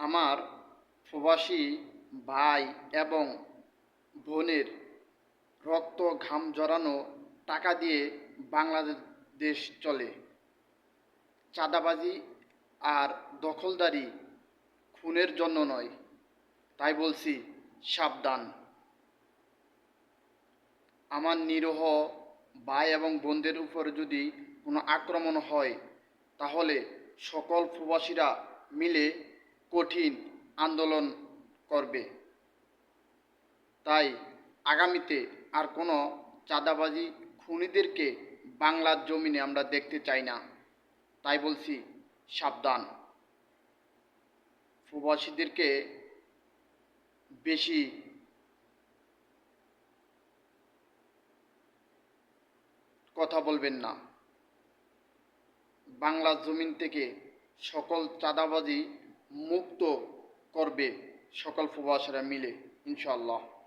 আমার প্রবাসী ভাই এবং বোনের রক্ত ঘাম জড়ানো টাকা দিয়ে বাংলাদেশ চলে। চাঁদাবাজি আর দখলদারি খুনের জন্য নয়। তাই বলছি, সাবধান। আমার নিরীহ ভাই এবং বোনদের উপর যদি কোনো আক্রমণ হয়, তাহলে সকল প্রবাসীরা মিলে কঠিন আন্দোলন করবে। তাই আগামীতে আর কোনো চাঁদাবাজি খুনিদেরকে বাংলার জমিনে আমরা দেখতে চাই না। তাই বলছি, সাবধান। প্রবাসীদেরকে বেশি কথা বলবেন না। বাংলার জমিন থেকে সকল চাঁদাবাজি মুক্ত করবে সকল প্রবাসীরা মিলে, ইনশাআল্লাহ।